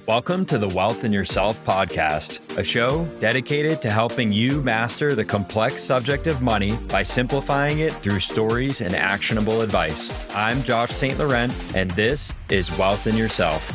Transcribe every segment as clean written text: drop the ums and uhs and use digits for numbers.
Welcome to the Wealth in Yourself podcast, a show dedicated to helping you master the complex subject of money by simplifying it through stories and actionable advice. I'm Josh St. Laurent, and this is Wealth in Yourself.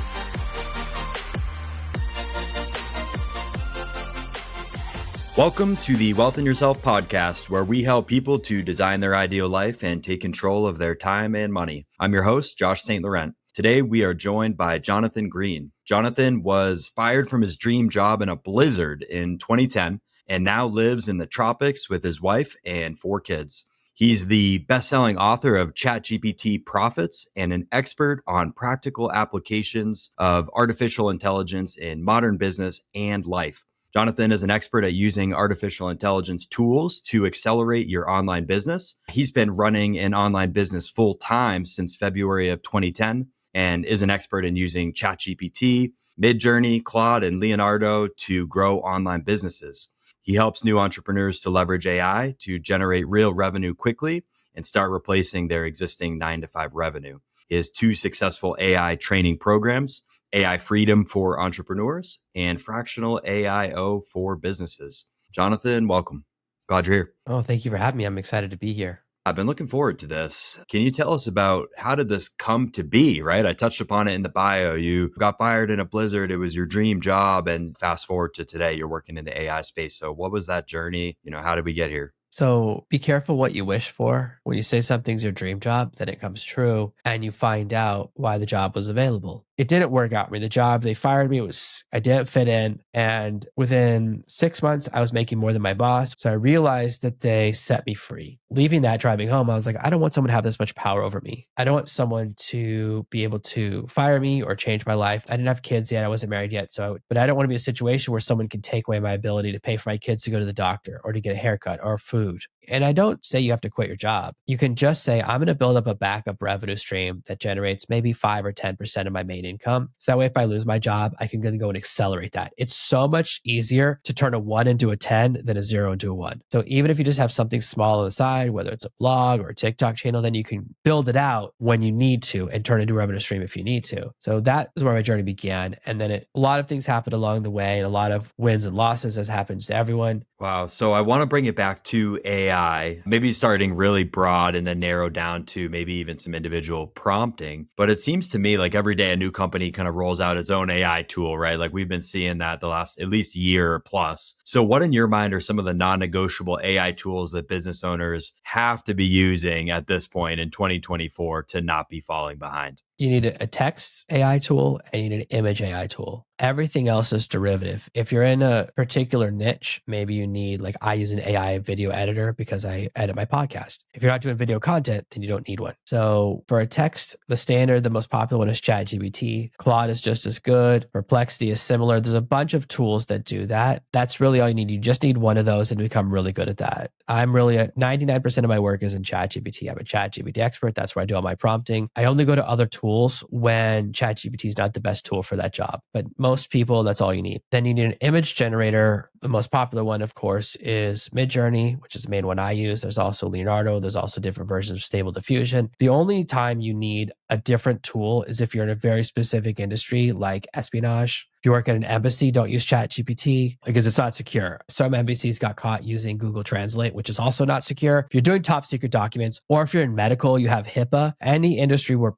Welcome to the Wealth in Yourself podcast, where we help people to design their ideal life and take control of their time and money. I'm your host, Josh St. Laurent. Today, we are joined by Jonathan Green. Jonathan was fired from his dream job in a blizzard in 2010 and now lives in the tropics with his wife and 4 kids. He's the best-selling author of ChatGPT Profits and an expert on practical applications of artificial intelligence in modern business and life. Jonathan is an expert at using artificial intelligence tools to accelerate your online business. He's been running an online business full-time since February of 2010 and is an expert in using ChatGPT, Midjourney, Claude, and Leonardo to grow online businesses. He helps new entrepreneurs to leverage AI to generate real revenue quickly and start replacing their existing 9-to-5 revenue. He has 2 successful AI training programs, AI Freedom for entrepreneurs and Fractional AIO for businesses. Jonathan, welcome. Glad you're here. Oh, thank you for having me. I'm excited to be here. I've been looking forward to this. Can you tell us about how did this come to be, right? I touched upon it in the bio. You got fired in a blizzard. It was your dream job. And fast forward to today, you're working in the AI space. So what was that journey? How did we get here? So be careful what you wish for. When you say something's your dream job, then it comes true and you find out why the job was available. It didn't work out for me. The job, they fired me. I didn't fit in. And within 6 months, I was making more than my boss. So I realized that they set me free. Leaving that, driving home, I was like, I don't want someone to have this much power over me. I don't want someone to be able to fire me or change my life. I didn't have kids yet. I wasn't married yet. But I don't want to be in a situation where someone can take away my ability to pay for my kids to go to the doctor or to get a haircut or food. And I don't say you have to quit your job. You can just say, I'm going to build up a backup revenue stream that generates maybe 5 or 10% of my main income. So that way, if I lose my job, I can go and accelerate that. It's so much easier to turn a 1 into a 10 than a 0 into a 1. So even if you just have something small on the side, whether it's a blog or a TikTok channel, then you can build it out when you need to and turn it into a revenue stream if you need to. So that is where my journey began. And then a lot of things happened along the way, and a lot of wins and losses, as happens to everyone. Wow. So I want to bring it back to AI, maybe starting really broad and then narrow down to maybe even some individual prompting. But it seems to me like every day a new company kind of rolls out its own AI tool, right? Like we've been seeing that the last at least year plus. So what in your mind are some of the non-negotiable AI tools that business owners have to be using at this point in 2024 to not be falling behind? You need a text AI tool and you need an image AI tool. Everything else is derivative. If you're in a particular niche, maybe you need, like I use an AI video editor because I edit my podcast. If you're not doing video content, then you don't need one. So for a text, the standard, the most popular one is ChatGPT. Claude is just as good. Perplexity is similar. There's a bunch of tools that do that. That's really all you need. You just need one of those and become really good at that. I'm really 99% of my work is in ChatGPT. I'm a ChatGPT expert. That's where I do all my prompting. I only go to other tools when ChatGPT is not the best tool for that job. But most people, that's all you need. Then you need an image generator. The most popular one, of course, is Midjourney, which is the main one I use. There's also Leonardo. There's also different versions of Stable Diffusion. The only time you need a different tool is if you're in a very specific industry like espionage. If you work at an embassy, don't use ChatGPT because it's not secure. Some embassies got caught using Google Translate, which is also not secure. If you're doing top secret documents, or if you're in medical, you have HIPAA. Any industry where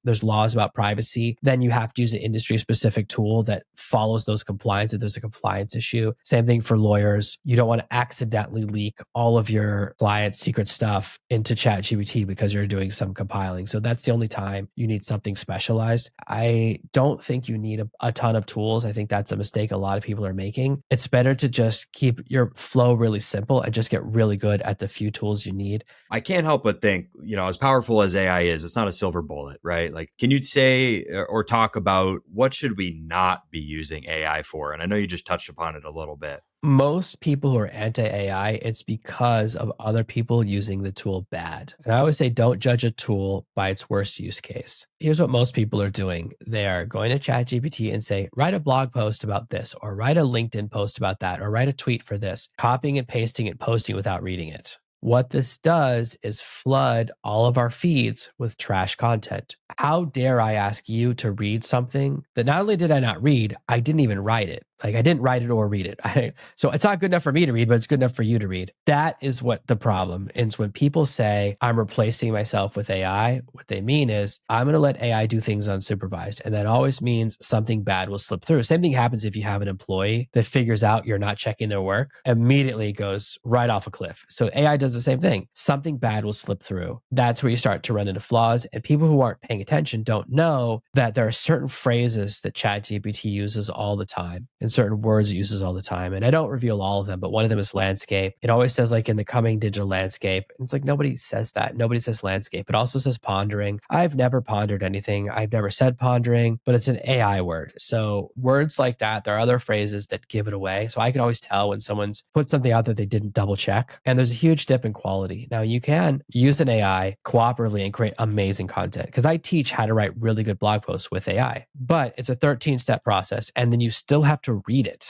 there's laws about privacy, then you have to use an industry specific tool that follows those compliance if there's a compliance issue. Same thing for lawyers. You don't want to accidentally leak all of your client's secret stuff into ChatGPT because you're doing some compiling. So that's the only time you need something specialized. I don't think you need a ton of tools. I think that's a mistake a lot of people are making. It's better to just keep your flow really simple and just get really good at the few tools you need. I can't help but think, as powerful as AI is, it's not a silver bullet, right? Like, can you say or talk about what should we not be using AI for? And I know you just touched upon it a little bit. Most people who are anti-AI, it's because of other people using the tool bad. And I always say, don't judge a tool by its worst use case. Here's what most people are doing. They are going to ChatGPT and say, write a blog post about this, or write a LinkedIn post about that, or write a tweet for this, copying and pasting and posting without reading it. What this does is flood all of our feeds with trash content. How dare I ask you to read something that not only did I not read, I didn't even write it. Like I didn't write it or read it. So it's not good enough for me to read, but it's good enough for you to read. That is what the problem is. When people say I'm replacing myself with AI, what they mean is I'm going to let AI do things unsupervised. And that always means something bad will slip through. Same thing happens if you have an employee that figures out you're not checking their work, immediately goes right off a cliff. So AI does the same thing. Something bad will slip through. That's where you start to run into flaws. And people who aren't paying attention don't know that there are certain phrases that ChatGPT uses all the time and certain words it uses all the time. And I don't reveal all of them, but one of them is landscape. It always says like in the coming digital landscape. And it's like nobody says that. Nobody says landscape. It also says pondering. I've never pondered anything. I've never said pondering, but it's an AI word. So words like that, there are other phrases that give it away. So I can always tell when someone's put something out that they didn't double check. And there's a huge dip in quality. Now you can use an AI cooperatively and create amazing content because I teach how to write really good blog posts with AI, but it's a 13-step process. And then you still have to read it.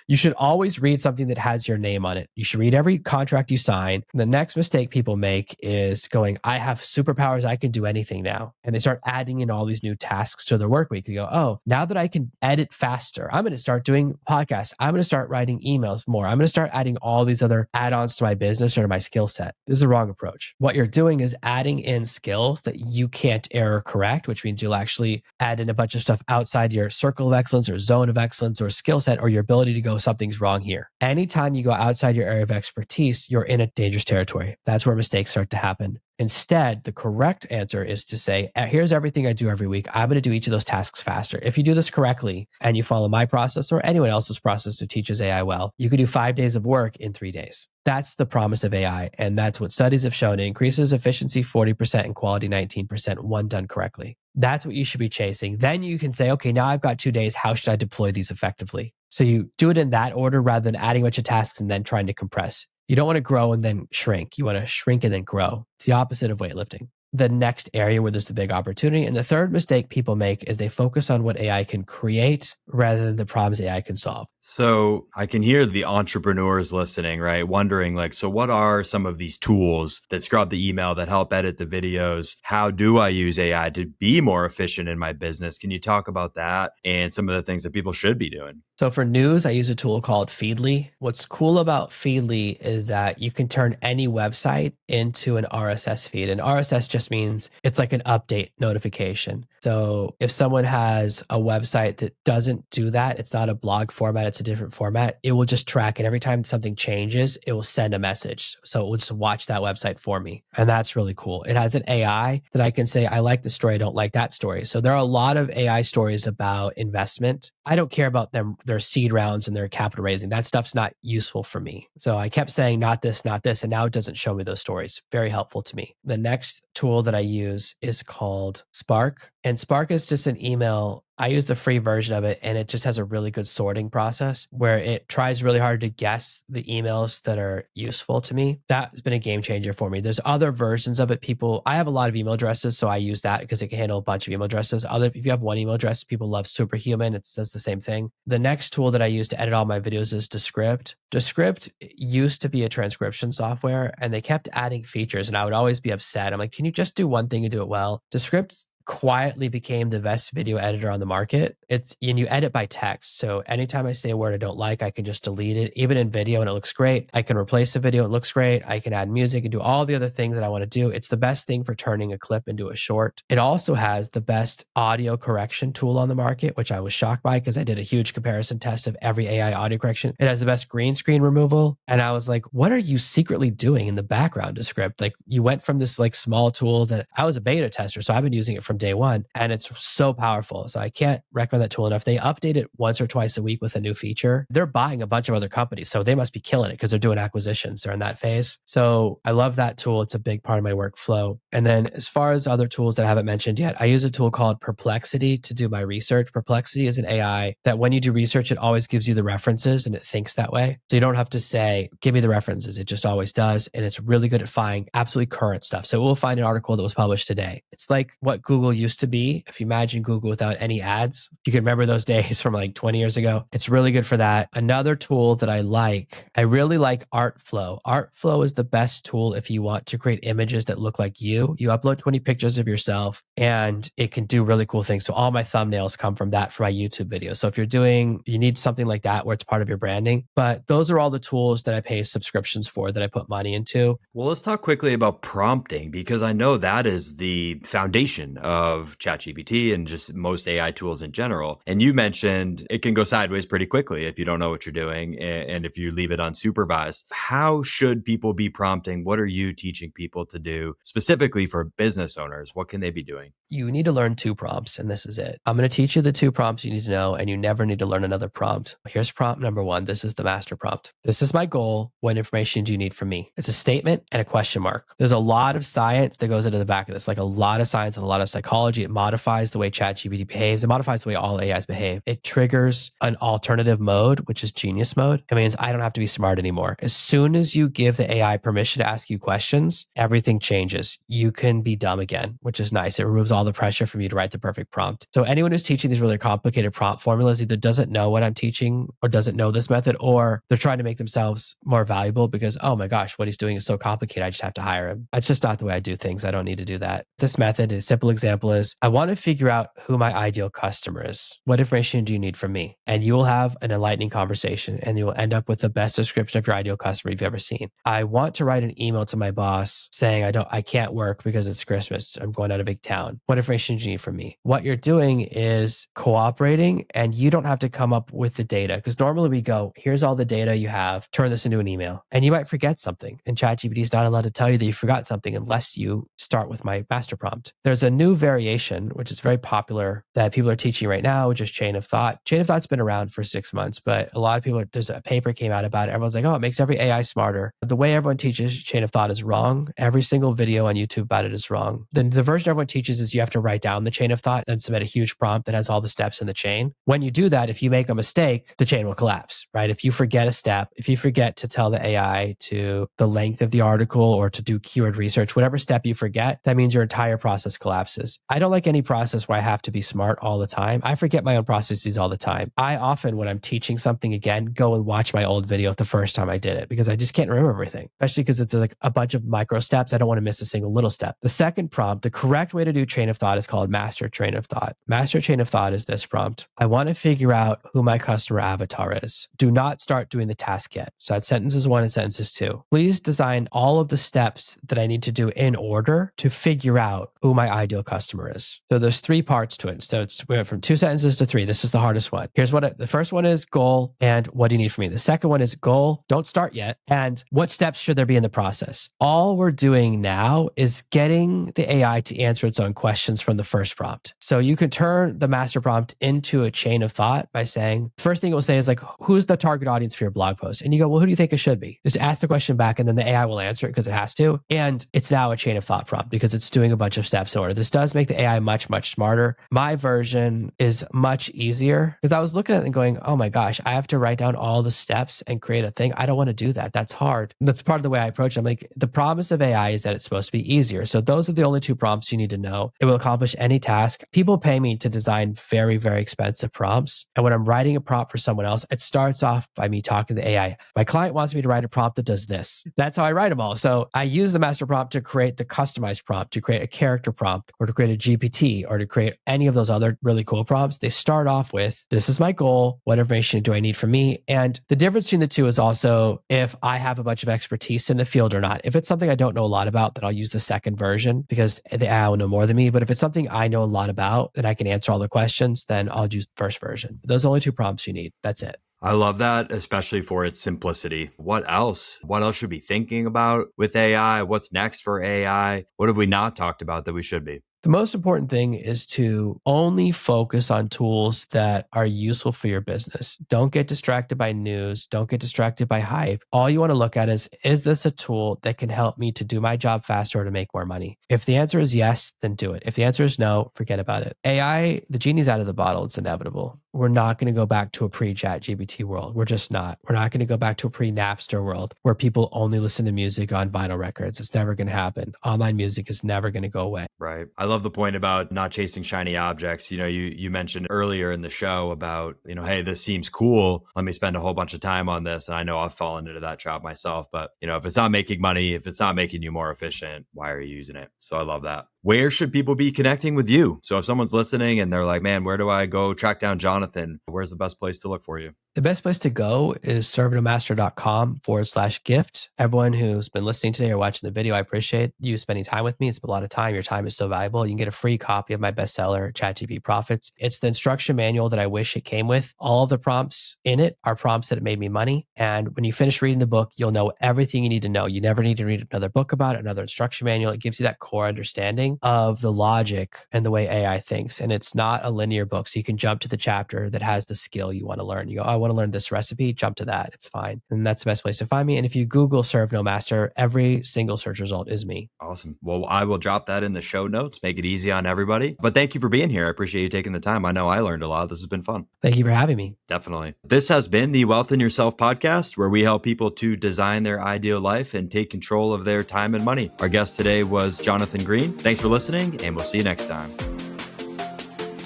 You should always read something that has your name on it. You should read every contract you sign. The next mistake people make is going, I have superpowers. I can do anything now. And they start adding in all these new tasks to their work week. They go, oh, now that I can edit faster, I'm going to start doing podcasts. I'm going to start writing emails more. I'm going to start adding all these other add-ons to my business or to my skill set. This is the wrong approach. What you're doing is adding in skills that you can't error correct, which means you'll actually add in a bunch of stuff outside your circle of excellence or zone of excellence or skill set or your ability to go, something's wrong here. Anytime you go outside your area of expertise, you're in a dangerous territory. That's where mistakes start to happen. Instead, the correct answer is to say, here's everything I do every week. I'm going to do each of those tasks faster. If you do this correctly and you follow my process or anyone else's process who teaches AI well, you can do 5 days of work in 3 days. That's the promise of AI. And that's what studies have shown. It increases efficiency 40% and quality 19% when done correctly. That's what you should be chasing. Then you can say, okay, now I've got 2 days. How should I deploy these effectively? So you do it in that order rather than adding a bunch of tasks and then trying to compress. You don't want to grow and then shrink. You want to shrink and then grow. It's the opposite of weightlifting. The next area where there's a big opportunity. And the third mistake people make is they focus on what AI can create rather than the problems AI can solve. So I can hear the entrepreneurs listening, right? Wondering like, so what are some of these tools that scrub the email, that help edit the videos? How do I use AI to be more efficient in my business? Can you talk about that and some of the things that people should be doing? So for news, I use a tool called Feedly. What's cool about Feedly is that you can turn any website into an RSS feed. And RSS just means it's like an update notification. So if someone has a website that doesn't do that, it's not a blog format, it's a different format, it will just track. And every time something changes, it will send a message. So it will just watch that website for me. And that's really cool. It has an AI that I can say, I like the story, I don't like that story. So there are a lot of AI stories about investment. I don't care about their seed rounds and their capital raising. That stuff's not useful for me. So I kept saying, not this, not this. And now it doesn't show me those stories. Very helpful to me. The next tool that I use is called Spark. And Spark is just an email. I use the free version of it, and it just has a really good sorting process where it tries really hard to guess the emails that are useful to me. That's been a game changer for me. There's other versions of it. I have a lot of email addresses, so I use that because it can handle a bunch of email addresses. If you have one email address, people love Superhuman. It says the same thing. The next tool that I use to edit all my videos is Descript. Descript used to be a transcription software, and they kept adding features, and I would always be upset. I'm like, can you just do one thing and do it well? Descript quietly became the best video editor on the market. And you edit by text. So anytime I say a word I don't like, I can just delete it, even in video, and it looks great. I can replace the video, it looks great. I can add music and do all the other things that I want to do. It's the best thing for turning a clip into a short. It also has the best audio correction tool on the market, which I was shocked by because I did a huge comparison test of every AI audio correction. It has the best green screen removal. And I was like, what are you secretly doing in the background to Script? Like you went from this like small tool that I was a beta tester, so I've been using it from day one, and it's so powerful. So I can't recommend that tool enough. They update it once or twice a week with a new feature. They're buying a bunch of other companies, so they must be killing it because they're doing acquisitions. They're in that phase. So I love that tool. It's a big part of my workflow. And then as far as other tools that I haven't mentioned yet, I use a tool called Perplexity to do my research. Perplexity is an AI that when you do research, it always gives you the references and it thinks that way. So you don't have to say, give me the references. It just always does. And it's really good at finding absolutely current stuff. So we'll find an article that was published today. It's like what Google Google used to be. If you imagine Google without any ads, you can remember those days from like 20 years ago. It's really good for that. Another tool that I really like Artflow. Artflow is the best tool if you want to create images that look like you. You upload 20 pictures of yourself and it can do really cool things. So all my thumbnails come from that for my YouTube videos. So if you need something like that where it's part of your branding. But those are all the tools that I pay subscriptions for, that I put money into. Well, let's talk quickly about prompting, because I know that is the foundation of ChatGPT and just most AI tools in general. And you mentioned it can go sideways pretty quickly if you don't know what you're doing and if you leave it unsupervised. How should people be prompting? What are you teaching people to do specifically for business owners? What can they be doing? You need to learn 2 prompts, and this is it. I'm going to teach you the 2 prompts you need to know, and you never need to learn another prompt. Here's prompt number 1. This is the master prompt. This is my goal. What information do you need from me? It's a statement and a question mark. There's a lot of science that goes into the back of this, like a lot of science and a lot of psychology. It modifies the way ChatGPT behaves. It modifies the way all AIs behave. It triggers an alternative mode, which is genius mode. It means I don't have to be smart anymore. As soon as you give the AI permission to ask you questions, everything changes. You can be dumb again, which is nice. It removes all the pressure from you to write the perfect prompt. So anyone who's teaching these really complicated prompt formulas either doesn't know what I'm teaching or doesn't know this method, or they're trying to make themselves more valuable because, oh my gosh, what he's doing is so complicated. I just have to hire him. That's just not the way I do things. I don't need to do that. This method, a simple example is, I want to figure out who my ideal customer is. What information do you need from me? And you will have an enlightening conversation and you will end up with the best description of your ideal customer you've ever seen. I want to write an email to my boss saying I can't work because it's Christmas. I'm going out of big town. What information do you need from me? What you're doing is cooperating, and you don't have to come up with the data, because normally we go, here's all the data you have, turn this into an email, and you might forget something. And ChatGPT is not allowed to tell you that you forgot something unless you start with my master prompt. There's a new variation, which is very popular, that people are teaching right now, which is chain of thought. Chain of thought's been around for 6 months, but a lot of people, there's a paper came out about it. Everyone's like, oh, it makes every AI smarter. The way everyone teaches chain of thought is wrong. Every single video on YouTube about it is wrong. Then the version everyone teaches is you have to write down the chain of thought and submit a huge prompt that has all the steps in the chain. When you do that, if you make a mistake, the chain will collapse, right? If you forget a step, if you forget to tell the AI to the length of the article or to do keyword research, whatever step you forget, that means your entire process collapses. I don't like any process where I have to be smart all the time. I forget my own processes all the time. I often, when I'm teaching something again, go and watch my old video the first time I did it, because I just can't remember everything, especially because it's like a bunch of micro steps. I don't want to miss a single little step. The second prompt, the correct way to do chain of thought, is called master train of thought. Master chain of thought is this prompt. I want to figure out who my customer avatar is. Do not start doing the task yet. So that's sentences 1 and sentences 2. Please design all of the steps that I need to do in order to figure out who my ideal customer is. So there's 3 parts to it. So we went from 2 sentences to 3. This is the hardest one. Here's the first one is goal and what do you need from me? The second one is goal, don't start yet, and what steps should there be in the process? All we're doing now is getting the AI to answer its own questions from the first prompt. So you can turn the master prompt into a chain of thought by saying, the first thing it will say is like, who's the target audience for your blog post? And you go, well, who do you think it should be? Just ask the question back and then the AI will answer it because it has to. And it's now a chain of thought prompt because it's doing a bunch of steps in order. This does make the AI much, much smarter. My version is much easier because I was looking at it and going, oh my gosh, I have to write down all the steps and create a thing. I don't want to do that. That's hard. That's part of the way I approach it. I'm like, the promise of AI is that it's supposed to be easier. So those are the only 2 prompts you need to know. It will accomplish any task. People pay me to design very, very expensive prompts. And when I'm writing a prompt for someone else, it starts off by me talking to the AI. My client wants me to write a prompt that does this. That's how I write them all. So I use the master prompt to create the customized prompt, to create a character prompt, or to create a GPT, or to create any of those other really cool prompts. They start off with, this is my goal. What information do I need from me? And the difference between the 2 is also if I have a bunch of expertise in the field or not. If it's something I don't know a lot about, then I'll use the second version because the AI will know more than me. But if it's something I know a lot about and I can answer all the questions, then I'll use the first version. Those are only 2 prompts you need. That's it. I love that, especially for its simplicity. What else? What else should we be thinking about with AI? What's next for AI? What have we not talked about that we should be? The most important thing is to only focus on tools that are useful for your business. Don't get distracted by news. Don't get distracted by hype. All you want to look at is this a tool that can help me to do my job faster or to make more money? If the answer is yes, then do it. If the answer is no, forget about it. AI, the genie's out of the bottle. It's inevitable. we're not going to go back to a pre-chat GPT world. We're just not. We're not going to go back to a pre-Napster world where people only listen to music on vinyl records. It's never going to happen. Online music is never going to go away. Right. I love the point about not chasing shiny objects. You mentioned earlier in the show about, hey, this seems cool. Let me spend a whole bunch of time on this. And I know I've fallen into that trap myself. But, if it's not making money, if it's not making you more efficient, why are you using it? So I love that. Where should people be connecting with you? So if someone's listening and they're like, man, where do I go track down Jonathan? Where's the best place to look for you? The best place to go is ServeNoMaster.com/gift. Everyone who's been listening today or watching the video, I appreciate you spending time with me. It's been a lot of time. Your time is so valuable. You can get a free copy of my bestseller, ChatGPT Profits. It's the instruction manual that I wish it came with. All of the prompts in it are prompts that made me money. And when you finish reading the book, you'll know everything you need to know. You never need to read another book about it, another instruction manual. It gives you that core understanding of the logic and the way AI thinks. And it's not a linear book. So you can jump to the chapter that has the skill you want to learn. You go, I want to learn this recipe, jump to that. It's fine. And that's the best place to find me. And if you Google ServeNoMaster, every single search result is me. Awesome. Well, I will drop that in the show notes, make it easy on everybody. But thank you for being here. I appreciate you taking the time. I know I learned a lot. This has been fun. Thank you for having me. Definitely. This has been the Wealth in Yourself podcast, where we help people to design their ideal life and take control of their time and money. Our guest today was Jonathan Green. Thanks for listening, and we'll see you next time.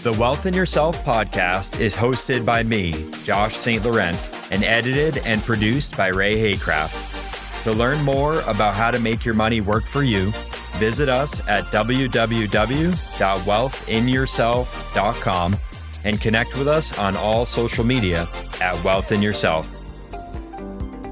The Wealth in Yourself podcast is hosted by me, Josh St. Laurent, and edited and produced by Ray Haycraft. To learn more about how to make your money work for you, visit us at www.wealthinyourself.com and connect with us on all social media at Wealth in Yourself.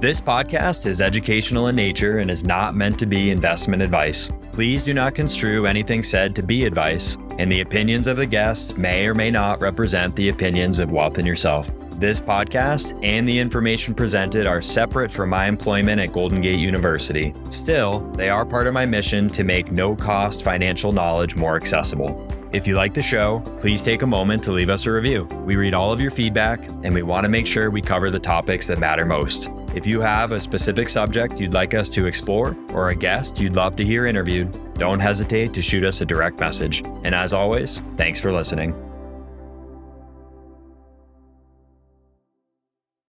This podcast is educational in nature and is not meant to be investment advice. Please do not construe anything said to be advice, and the opinions of the guests may or may not represent the opinions of Wealth in Yourself. This podcast and the information presented are separate from my employment at Golden Gate University. Still, they are part of my mission to make no-cost financial knowledge more accessible. If you like the show, please take a moment to leave us a review. We read all of your feedback, and we want to make sure we cover the topics that matter most. If you have a specific subject you'd like us to explore or a guest you'd love to hear interviewed, don't hesitate to shoot us a direct message. And as always, thanks for listening.